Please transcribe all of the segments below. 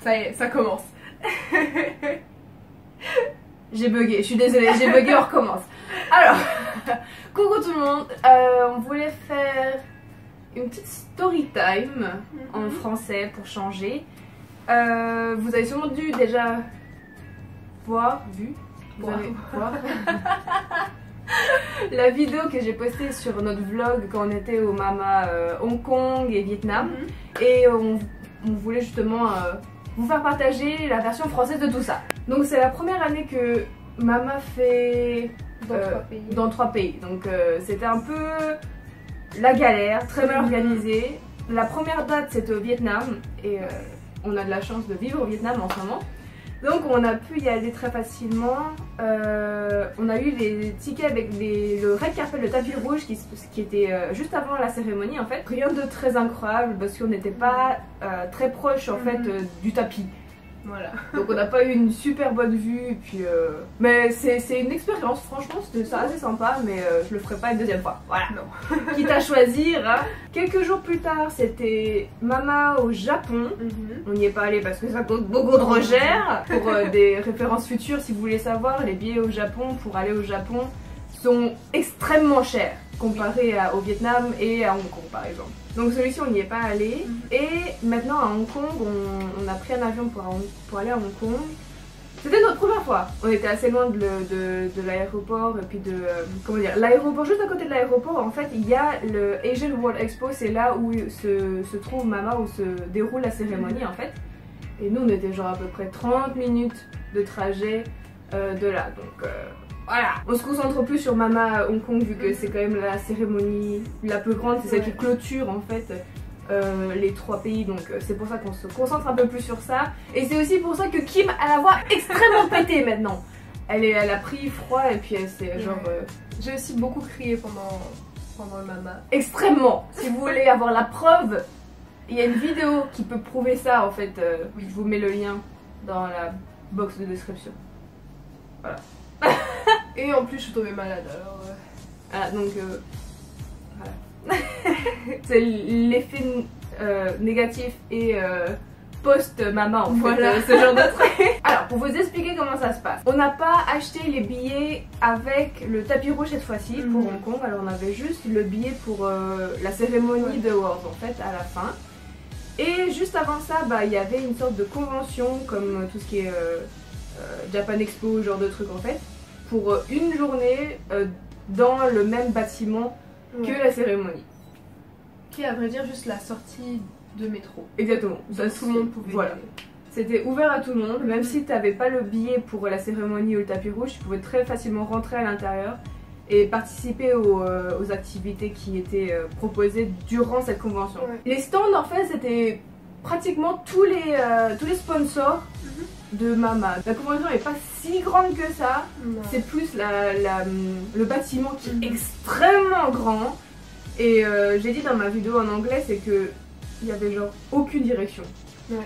Ça y est, ça commence. J'ai bugué, je suis désolée, j'ai bugué, on recommence. Alors, coucou tout le monde, on voulait faire une petite story time en français pour changer. Vous avez sûrement dû déjà voir la vidéo que j'ai postée sur notre vlog quand on était au Mama Hong Kong et Vietnam. Et on voulait justement vous faire partager la version française de tout ça. Donc c'est la première année que Mama fait dans 3 pays. Donc c'était un peu la galère, très mal organisé. La première date c'était au Vietnam et on a de la chance de vivre au Vietnam en ce moment. Donc on a pu y aller très facilement. On a eu les tickets avec le red carpet, le tapis rouge qui était juste avant la cérémonie en fait. Rien de très incroyable parce qu'on n'était pas très proche en fait du tapis. Voilà. Donc on n'a pas eu une super bonne vue et puis mais c'est une expérience, franchement c'était ça assez sympa, mais je le ferai pas une deuxième fois. Voilà. Non. Quitte à choisir. Hein. Quelques jours plus tard c'était Mama au Japon. On n'y est pas allé parce que ça coûte beaucoup trop cher. Pour des références futures, si vous voulez savoir, les billets au Japon pour aller au Japon sont extrêmement chers comparé au Vietnam et à Hong Kong par exemple. Donc celui-ci on n'y est pas allé et maintenant à Hong Kong on a pris un avion pour aller à Hong Kong. C'était notre première fois. On était assez loin de l'aéroport et puis de comment dire, l'aéroport, juste à côté de l'aéroport en fait il y a le Asian World Expo, c'est là où se trouve Mama, où se déroule la cérémonie en fait. Et nous on était genre à peu près 30 minutes de trajet de là, donc voilà. On se concentre plus sur Mama Hong Kong vu que c'est quand même la cérémonie la plus grande, c'est celle qui clôture en fait les 3 pays, donc c'est pour ça qu'on se concentre un peu plus sur ça. Et c'est aussi pour ça que Kim a la voix extrêmement pétée maintenant. Elle a pris froid et puis elle s'est genre... J'ai aussi beaucoup crié pendant le Mama. Extrêmement. Si vous voulez avoir la preuve, il y a une vidéo qui peut prouver ça en fait. Je vous mets le lien dans la box de description. Voilà. Et en plus je suis tombée malade alors... Voilà, donc voilà. C'est l'effet négatif et post-Mama en fait, voilà. ce genre de truc. Alors pour vous expliquer comment ça se passe, on n'a pas acheté les billets avec le tapis rouge cette fois-ci pour Hong Kong, alors on avait juste le billet pour la cérémonie de Worlds en fait à la fin. Et juste avant ça, bah, il y avait une sorte de convention comme tout ce qui est Japan Expo, genre de truc en fait, pour une journée dans le même bâtiment que la cérémonie. Qui est à vrai dire juste la sortie de métro. Exactement. Ça, tout le monde pouvait y aller. C'était ouvert à tout le monde, même si tu n'avais pas le billet pour la cérémonie ou le tapis rouge, tu pouvais très facilement rentrer à l'intérieur et participer aux activités qui étaient proposées durant cette convention. Les stands en fait c'était pratiquement tous les sponsors de Mama. La convention n'est pas si grande que ça, c'est plus le bâtiment qui est extrêmement grand. Et j'ai dit dans ma vidéo en anglais, c'est que il y avait genre aucune direction. Ouais,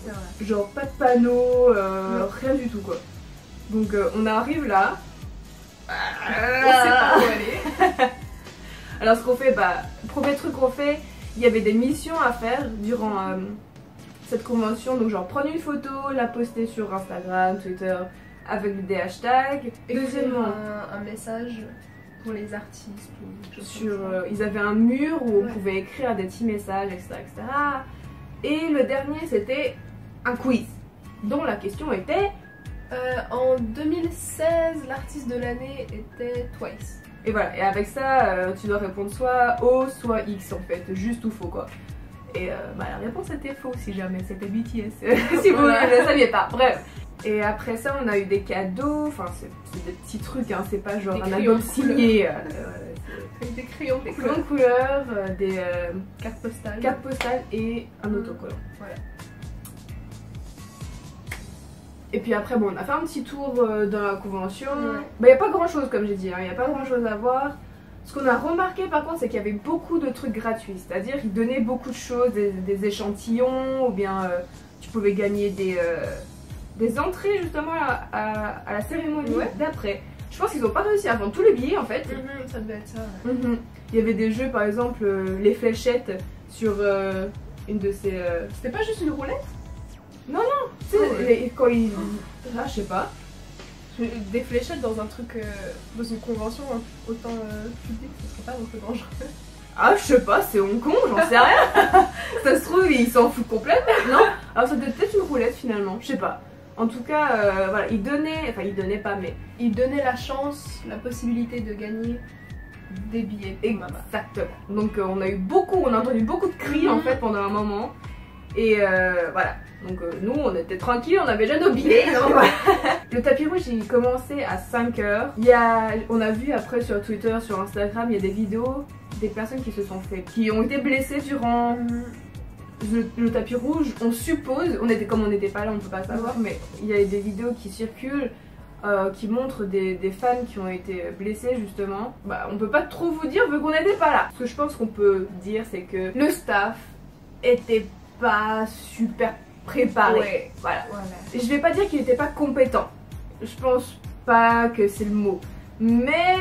c'est vrai. Genre pas de panneau, rien du tout quoi. Donc on arrive là. On sait pas où aller. Alors ce qu'on fait, bah, premier truc qu'on fait, il y avait des missions à faire durant cette convention, donc genre prendre une photo, la poster sur Instagram, Twitter avec des hashtags. Deuxièmement, un message pour les artistes ou sur, ils avaient un mur où on pouvait écrire des petits messages, etc., etc. Et le dernier c'était un quiz dont la question était en 2016 l'artiste de l'année était Twice. Et voilà, et avec ça tu dois répondre soit O soit X en fait, juste ou faux quoi. Et bah, la réponse était faux si jamais c'était BTS, si vous ne le saviez pas, bref. Et après ça on a eu des cadeaux, enfin c'est des petits trucs, hein, c'est pas genre un album signé. Avec des crayons de couleurs, des cartes postales et un autocollant. Voilà. Et puis après bon on a fait un petit tour dans la convention. Bah, y a pas grand chose comme j'ai dit, hein, y a pas grand chose à voir. Ce qu'on a remarqué par contre c'est qu'il y avait beaucoup de trucs gratuits, c'est-à-dire qu'ils donnaient beaucoup de choses, des échantillons ou bien tu pouvais gagner des entrées justement à la cérémonie d'après. Je pense qu'ils n'ont pas réussi à vendre tous les billets en fait. Ça devait être ça. Il y avait des jeux par exemple les fléchettes sur une de ces... C'était pas juste une roulette? Tu sais, quand ils... Ah, je sais pas. Des fléchettes dans un truc, dans une convention autant publique, ce serait pas un peu dangereux. Ah, je sais pas, c'est Hong Kong, j'en sais rien. Ça se trouve, ils s'en foutent complètement, non? Alors, ça doit être peut-être une roulette finalement, je sais pas. En tout cas, voilà, ils donnaient pas, mais. Ils donnaient la chance, la possibilité de gagner des billets pour Mama. Exactement. Donc, on a entendu beaucoup de cris en fait pendant un moment. Et voilà. Donc, nous, on était tranquilles, on avait déjà nos billets. Donc, voilà. Le tapis rouge, il commençait à 5h. On a vu après sur Twitter, sur Instagram, il y a des vidéos des personnes qui ont été blessées durant le tapis rouge. On suppose, comme on n'était pas là, on ne peut pas savoir, mais il y a des vidéos qui circulent qui montrent des fans qui ont été blessés justement. Bah, on peut pas trop vous dire vu qu'on n'était pas là. Ce que je pense qu'on peut dire, c'est que le staff était pas super préparé. Ouais. Voilà. Et je vais pas dire qu'il était pas compétent. Je pense pas que c'est le mot. Mais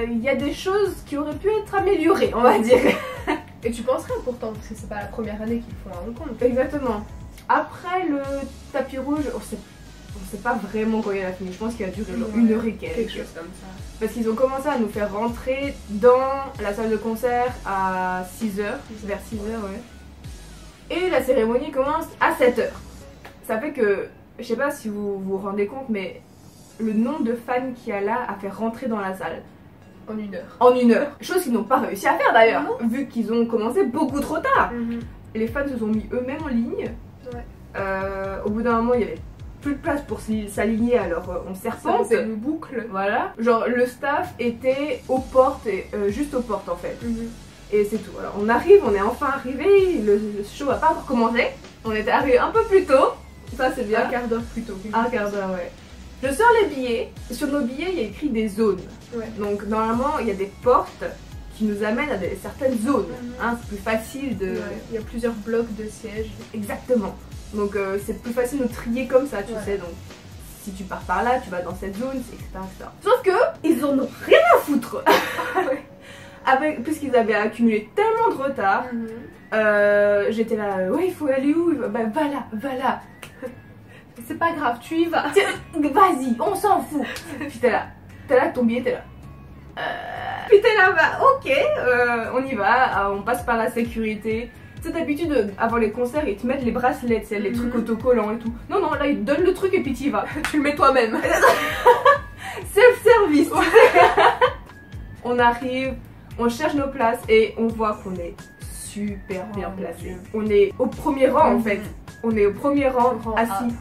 il y a des choses qui auraient pu être améliorées, on va dire. Et tu penserais pourtant, parce que c'est pas la première année qu'ils font à Hong Kong. Exactement. Après le tapis rouge, on sait pas vraiment quand il a fini. Je pense qu'il a duré genre 1h et quelques. Quelque chose comme ça. Parce qu'ils ont commencé à nous faire rentrer dans la salle de concert à 6h, vers 6h, ouais. Et la cérémonie commence à 7h. Ça fait que, je sais pas si vous vous rendez compte, mais le nombre de fans qu'il y a là a fait rentrer dans la salle. En 1h. En 1h. Chose qu'ils n'ont pas réussi à faire d'ailleurs, vu qu'ils ont commencé beaucoup trop tard. Les fans se sont mis eux-mêmes en ligne. Ouais. Au bout d'un moment, il y avait plus de place pour s'aligner, alors on serpente. C'est une boucle. Voilà. Genre le staff était aux portes, juste aux portes en fait. Et c'est tout. Alors on arrive, on est enfin arrivé, le show n'a pas encore commencé. On était arrivé un peu plus tôt. Ça c'est bien. Un quart d'heure plus tôt. Un quart d'heure, ouais. Je sors les billets. Sur nos billets, il y a écrit des zones. Ouais. Donc normalement, il y a des portes qui nous amènent à certaines zones. Hein, c'est plus facile de... Ouais. Il y a plusieurs blocs de sièges. Exactement. Donc c'est plus facile de trier comme ça, tu sais. Donc si tu pars par là, tu vas dans cette zone, etc., etc. Sauf que ils en ont rien à foutre. Puisqu'ils avaient accumulé tellement de retard, j'étais là, ouais, il faut aller où? Bah va là. C'est pas grave, tu y vas. Vas-y, on s'en fout. Puis t'es là avec ton billet, t'es là. Puis t'es là, bah ok, on y va, on passe par la sécurité. Tu sais, d'habitude, avant les concerts, ils te mettent les bracelets, les trucs autocollants et tout. Non, là, ils te donnent le truc et puis t'y vas. Tu le mets toi-même. Self-service. On arrive, on cherche nos places et on voit qu'on est super bien placés. On est au premier rang en fait. On est au premier rang, assis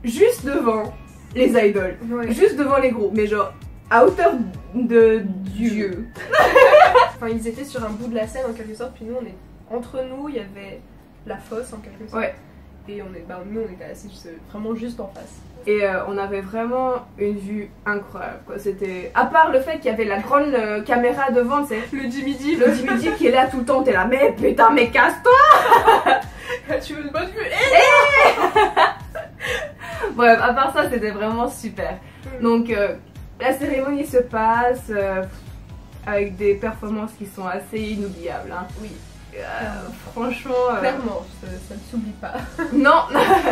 juste devant les idoles. Juste devant les gros, mais genre à hauteur de Dieu. Enfin, ils étaient sur un bout de la scène en quelque sorte, puis nous, entre nous, il y avait la fosse en quelque sorte. Ouais. Et nous, on était assis vraiment juste en face. Et on avait vraiment une vue incroyable. C'était, à part le fait qu'il y avait la grande caméra devant, c'est le Jimmy D qui est là tout le temps. T'es là, mais putain, mais casse-toi. Tu veux une bonne vue? Bref, à part ça, c'était vraiment super. Donc la cérémonie se passe avec des performances qui sont assez inoubliables. Hein. Oui. Franchement... Clairement, ça ne s'oublie pas. Non,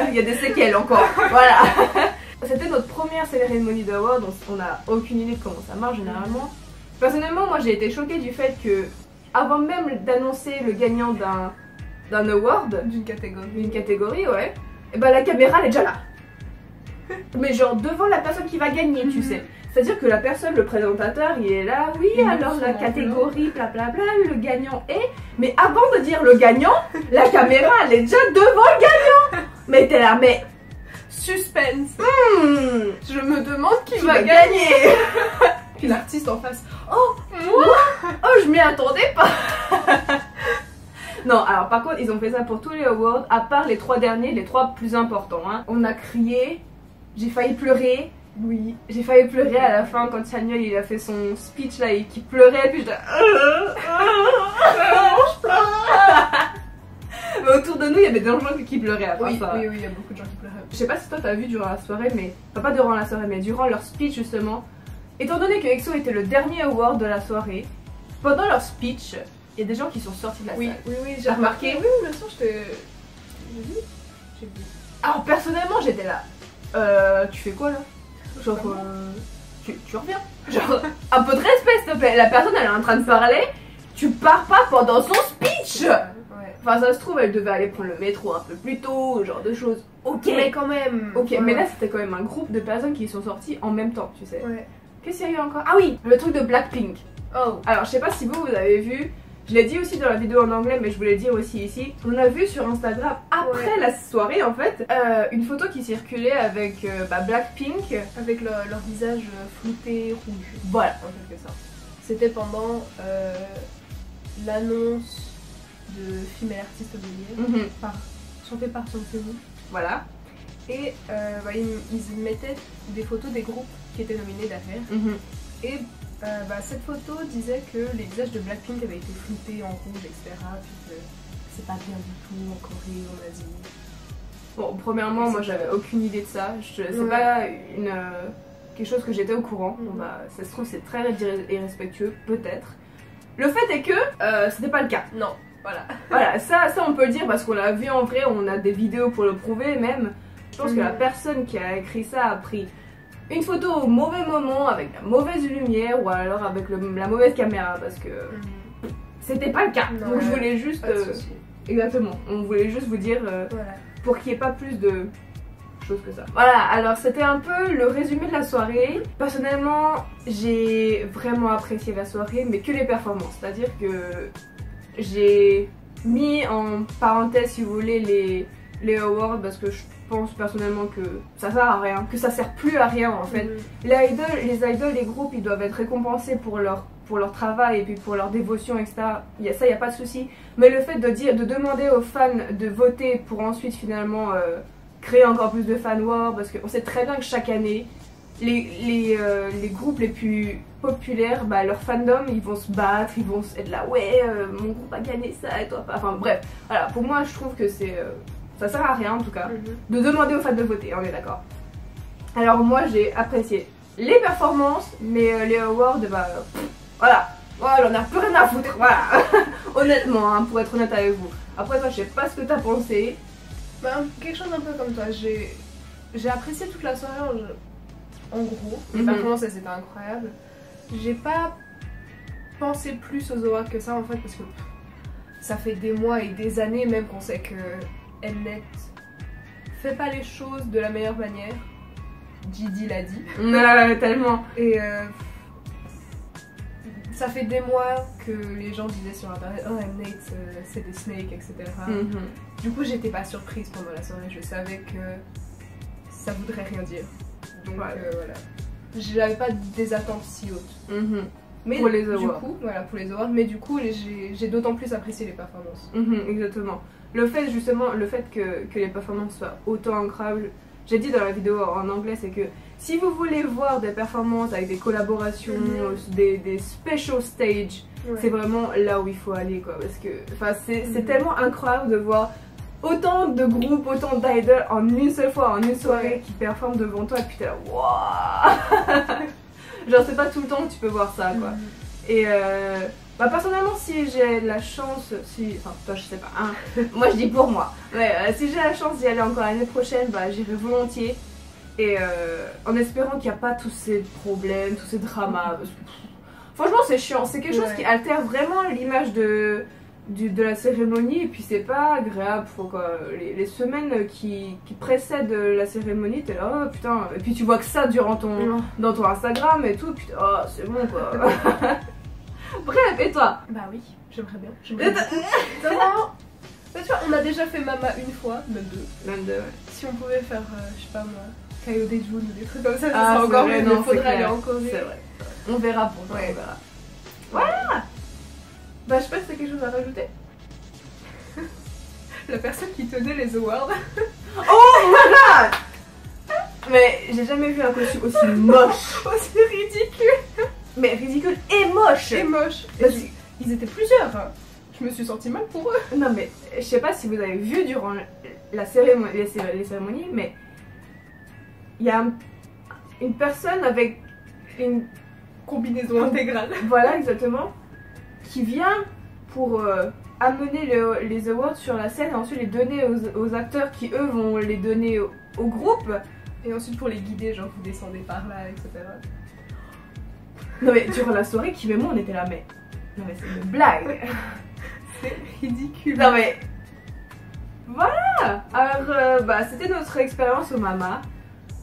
il y a des séquelles encore. Voilà. C'était notre première cérémonie d'award, donc on n'a aucune idée de comment ça marche généralement. Personnellement, moi j'ai été choquée du fait que, avant même d'annoncer le gagnant d'un award, d'une catégorie, ouais, et ben la caméra elle est déjà là. Mais genre devant la personne qui va gagner, tu sais. C'est-à-dire que la personne, le présentateur, il est là, oui, alors la catégorie, blablabla, le gagnant est... Mais avant de dire le gagnant, la caméra, elle est déjà devant le gagnant. Mais t'es là, mais... Suspense. Je me demande qui va gagner. Puis l'artiste en face, oh, moi. Oh, je m'y attendais pas. Non, alors par contre, ils ont fait ça pour tous les awards, à part les 3 derniers, les 3 plus importants. Hein. On a crié, j'ai failli pleurer. Oui, j'ai failli pleurer à la fin quand Samuel il a fait son speech là et qu'il pleurait, puis je mais autour de nous il y avait des gens qui pleuraient après ça. Oui, il y a beaucoup de gens qui pleuraient. Je sais pas si toi t'as vu durant la soirée, mais enfin, pas durant la soirée, mais durant leur speech justement. Étant donné que EXO était le dernier award de la soirée, pendant leur speech, il y a des gens qui sont sortis de la salle. Oui, j'ai remarqué. Oui, bien sûr, j'ai vu. J'ai vu. Alors personnellement j'étais là. Tu fais quoi là? Genre tu reviens. Genre un peu de respect s'il te plaît. La personne elle est en train de parler. Tu pars pas pendant son speech. Ouais. Enfin ça se trouve elle devait aller prendre le métro un peu plus tôt, ce genre de choses. Ok. Mais quand même. Ok, ouais. mais là c'était quand même un groupe de personnes qui sont sorties en même temps, tu sais. Ouais. Qu'est-ce qu'il y a eu encore? Ah oui, le truc de Blackpink. Oh. Alors je sais pas si vous avez vu, je l'ai dit aussi dans la vidéo en anglais mais je voulais le dire aussi ici. On a vu sur Instagram après la soirée en fait une photo qui circulait avec Blackpink. Avec leur visage flouté rouge. Voilà. En quelque sorte. C'était pendant l'annonce de Female Artist of the Year, chanté par Song Seung-woo. Voilà. Et ils mettaient des photos des groupes qui étaient nominés derrière. Et cette photo disait que les visages de Blackpink avaient été floutés en rouge, etc. Puis que c'est pas bien du tout en Corée, en Asie. Bon, premièrement, moi j'avais aucune idée de ça. C'est pas quelque chose que j'étais au courant. Bon, ça se trouve, c'est très irrespectueux, peut-être. Le fait est que c'était pas le cas. Non, voilà. Voilà, ça on peut le dire parce qu'on l'a vu en vrai, on a des vidéos pour le prouver même. Je pense que la personne qui a écrit ça a pris une photo au mauvais moment, avec la mauvaise lumière ou alors avec la mauvaise caméra parce que c'était pas le cas. Non, donc je voulais juste. Exactement, on voulait juste vous dire pour qu'il n'y ait pas plus de choses que ça. Voilà, alors c'était un peu le résumé de la soirée. Personnellement, j'ai vraiment apprécié la soirée, mais que les performances. C'est-à-dire que j'ai mis en parenthèse, si vous voulez, les awards parce que je pense personnellement que ça sert à rien, que ça sert plus à rien en fait. Les idoles, les groupes, ils doivent être récompensés pour leur travail et puis pour leur dévotion, etc. Ça, y a pas de souci. Mais le fait de demander aux fans de voter pour ensuite finalement créer encore plus de fan war, parce qu'on sait très bien que chaque année, les groupes les plus populaires, leur fandom, ils vont se battre, ils vont être là, ouais, mon groupe a gagné ça et toi pas. Enfin bref, voilà, pour moi je trouve que ça sert à rien en tout cas, de demander aux fans de voter, on est d'accord. Alors moi j'ai apprécié les performances, mais les awards, voilà, on a plus rien à foutre, voilà. Honnêtement, hein, pour être honnête avec vous. Après toi, je sais pas ce que t'as pensé. Quelque chose un peu comme toi, j'ai apprécié toute la soirée en gros, les performances elles étaient incroyables. J'ai pas pensé plus aux awards que ça en fait, parce que ça fait des mois et des années même qu'on sait que Mnet fait pas les choses de la meilleure manière. Gigi l'a dit. Tellement. Et ça fait des mois que les gens disaient sur internet, oh Mnet c'est des snakes, etc. Du coup j'étais pas surprise pendant la soirée, je savais que ça voudrait rien dire. Donc voilà. J'avais pas des attentes si hautes. Mais pour les awards. Du coup, voilà, pour les awards, mais du coup j'ai d'autant plus apprécié les performances. Exactement. Le fait que les performances soient autant incroyables, j'ai dit dans la vidéo en anglais, c'est que si vous voulez voir des performances avec des collaborations, des special stages, c'est vraiment là où il faut aller quoi, parce que c'est tellement incroyable de voir autant de groupes, autant d'idoles en une seule fois, en une soirée qui performent devant toi et puis t'es là waouh. Genre c'est pas tout le temps que tu peux voir ça quoi. Et personnellement si j'ai la chance, enfin toi je sais pas, hein, moi je dis pour moi, mais si j'ai la chance d'y aller encore l'année prochaine, j'irai volontiers. Et en espérant qu'il n'y a pas tous ces problèmes, tous ces dramas. Parce que, franchement c'est chiant, c'est quelque chose qui altère vraiment l'image de la cérémonie et puis c'est pas agréable. Les semaines qui précèdent la cérémonie, t'es là, oh putain, et puis tu vois que ça durant dans ton Instagram et tout, putain, oh c'est bon quoi. Bref, et toi? Bah oui, j'aimerais bien. Tu vois, on a déjà fait Mama une fois, même deux. Si on pouvait faire, je sais pas moi, Kayo Daejun ou des trucs comme ça, ça serait encore mieux, mais faudrait aller en Corée. C'est vrai. On verra pour ça, on verra. Voilà. Je sais pas si t'as quelque chose à rajouter. La personne qui tenait les awards. Oh voilà. Mais j'ai jamais vu un costume aussi moche. Aussi ridicule. Mais ridicule et moche. Ils étaient plusieurs. Je me suis sentie mal pour eux. Non mais je sais pas si vous avez vu durant la cérémonie, les cérémonies, mais il y a une personne avec une combinaison intégrale. Voilà exactement, qui vient pour amener les awards sur la scène et ensuite les donner aux acteurs qui eux vont les donner au groupe. Et ensuite pour les guider, genre vous descendez par là, etc. Non mais durant la soirée, Kim et moi on était là, mais non mais c'est une blague. C'est ridicule. Non mais voilà. Alors bah c'était notre expérience au Mama.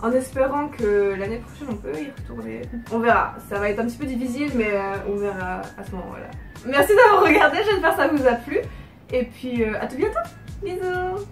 En espérant que l'année prochaine on peut y retourner. On verra, ça va être un petit peu difficile mais on verra à ce moment-là. Merci d'avoir regardé, j'espère que ça vous a plu. Et puis à tout bientôt. Bisous.